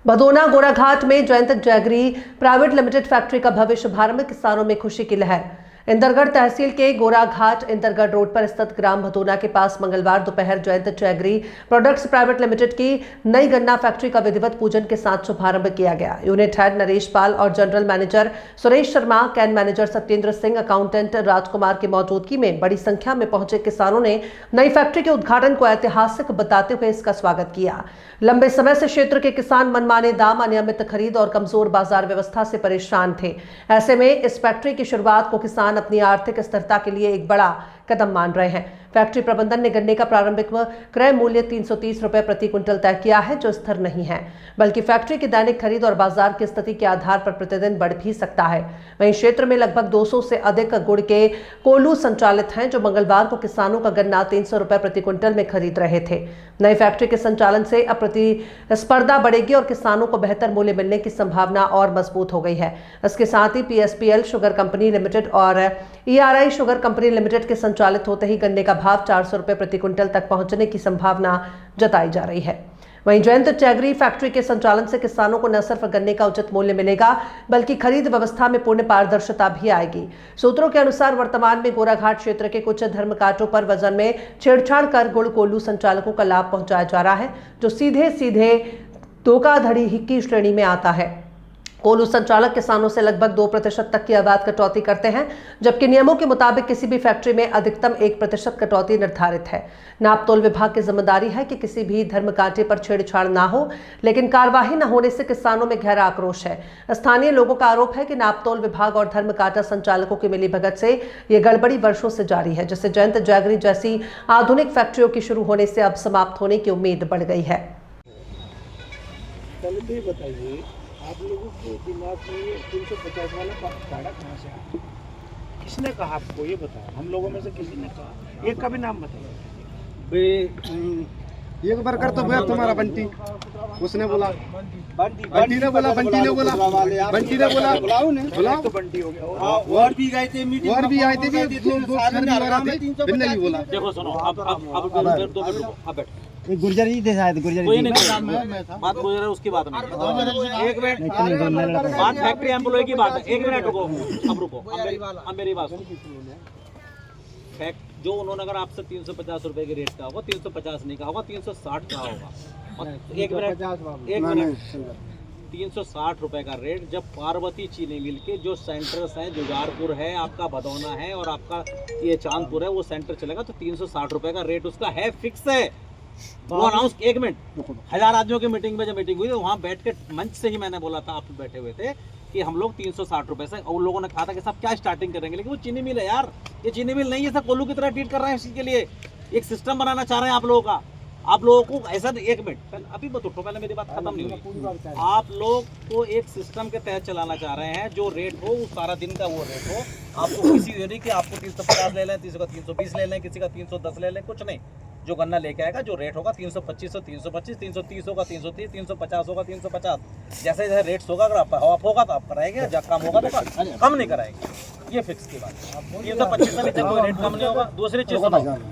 भदोना गोराघाट में Jayant jaggery private limited factory का भव्य शुभारंभ, किसानों में खुशी की लहर। इंदरगढ़ तहसील के गोराघाट इंदरगढ़ रोड पर स्थित ग्राम भदोना के पास मंगलवार दोपहर Jayant jaggery products private limited की नई गन्ना फैक्ट्री का विधिवत पूजन के साथ शुभारंभ किया गया। यूनिट हेड नरेश पाल और general manager Suresh Sharma, cane manager Satyendra Singh, accountant Rajkumar की मौजूदगी में बड़ी संख्या में पहुंचे किसानों ने नई फैक्ट्री के उद्घाटन को ऐतिहासिक बताते हुए इसका स्वागत किया। लंबे समय से क्षेत्र के किसान मनमाने दाम, अनियमित खरीद और कमजोर बाजार व्यवस्था से परेशान थे। ऐसे में इस फैक्ट्री की शुरुआत को किसान अपनी आर्थिक स्थिरता के लिए एक बड़ा कदम मान रहे हैं। फैक्ट्री प्रबंधन ने गन्ने का प्रारंभिक क्रय मूल्य 330 रुपए प्रति क्विंटल तय किया है, जो स्थिर नहीं है, बल्कि फैक्ट्री की दैनिक खरीद और बाजार की स्थिति के आधार पर प्रतिदिन बढ़ भी सकता है। वहीं क्षेत्र में लगभग 200 से अधिक गुड़ के कोल्हू संचालित हैं, जो मंगलवार को किसानों का गन्ना 300 रुपए प्रति क्विंटल में खरीद रहे थे। नई फैक्ट्री के संचालन से अब प्रतिस्पर्धा बढ़ेगी और किसानों को बेहतर मूल्य मिलने की संभावना और मजबूत हो गई है। इसके साथ ही PSPL शुगर कंपनी लिमिटेड और ERI शुगर कंपनी लिमिटेड के संचालित होते ही गन्ने का भाव 400 रुपए प्रति क्विंटल तक पहुंचने की संभावना जताई जा रही है। वहीं जयंत जैगरी फैक्ट्री के संचालन से किसानों को न सिर्फ गन्ने का उचित मूल्य मिलेगा, बल्कि खरीद व्यवस्था में पूर्ण पारदर्शिता भी आएगी। सूत्रों के अनुसार वर्तमान में गोराघाट क्षेत्र के कुछ धर्मकांटों पर वजन में छेड़छाड़ कर गुड़ कोल्हू संचालकों का लाभ पहुंचाया जा रहा है, जो सीधे सीधे धोखाधड़ी की श्रेणी में आता है। कोल्हू संचालक किसानों से लगभग 2% तक की अवैध कटौती करते हैं, जबकि नियमों के मुताबिक किसी भी फैक्ट्री में अधिकतम 1% कटौती निर्धारित है। नापतोल विभाग की जिम्मेदारी है कि किसी भी धर्मकांटे पर छेड़छाड़ ना हो, लेकिन कार्यवाही न होने से किसानों में गहरा आक्रोश है। स्थानीय लोगों का आरोप है कि नापतोल विभाग और धर्मकांटा संचालकों की मिलीभगत से ये गड़बड़ी वर्षों से जारी है, जिससे जयंत जैगरी जैसी आधुनिक फैक्ट्रियों की शुरू होने से अब समाप्त होने की उम्मीद बढ़ गई है। आप लोगों के दिमाग में 350 वाला भाड़ा कहाँ से आया? किसने कहा आपको ये बताया? हम लोगों में से किसी ने कहा? एक का भी नाम बताइए। एक बार कर तो भैया तुम्हारा बंटी, उसने बोला, बंटी ने बोला, बंटी ने बोला, बुलाओ तो बंटी हो गया। और भी गए थे मीटिंग, और भी आए थे, भी बोला। देखो सुनो, अब गुर्जर जी थे शायद, गुर्जर कोई नहीं, बात गुजर है उसकी बात नहीं। एक मिनट, बात फैक्ट्री एम्प्लॉय की बात है। एक मिनट रुको, अब रुको, अब मेरी बात सुनो। फैक्ट जो उन्होंने अगर आपसे 350 रुपए के रेट का होगा, 350 नहीं का होगा, 360 का होगा। एक मिनट, 360 रुपए का रेट जब पार्वती चीनी मिल के जो सेंटर्स हैं, जुजारपुर है, आपका भदौना है और आपका ये चांदपुर है, वो सेंटर चलेगा तो 360 रुपए का रेट उसका है, फिक्स है। वो अनाउंस, एक मिनट, 1000 आदमियों की मीटिंग में जब मीटिंग हुई तो वहाँ बैठ के मंच से ही मैंने बोला था, आप बैठे हुए थे, कि हम लोग 360 रुपए से, और लोगों ने कहा था कि साहब क्या स्टार्टिंग करेंगे, लेकिन वो चीनी मिल है यार, ये चीनी मिल नहीं है, सब कोल्हू की तरह ट्रीट कर रहे हैं। इसके लिए एक सिस्टम बनाना चाह रहे हैं आप लोगों का। आप लोगों को ऐसा, एक मिनट अभी मत उठो, पहले मेरी बात खत्म नहीं हुई। आप लोग को एक सिस्टम के तहत चलाना चाह रहे हैं, जो रेट हो वो सारा दिन का वो रेट हो। आपको किसी नहीं कि आपको 350 ले लें, किसी का 320 ले लें, किसी का 310 ले लें, कुछ नहीं। जो गन्ना लेके आएगा, जो रेट होगा 325 हो 325, 330 होगा 330, 350 होगा 350। जैसे जैसे रेट्स होगा, अगर आप होगा तो आप कराएंगे, जब कम होगा तो कम नहीं कराएंगे। ये फिक्स की बात है। 325 से नीचे कोई रेट कम नहीं होगा। दूसरी चीज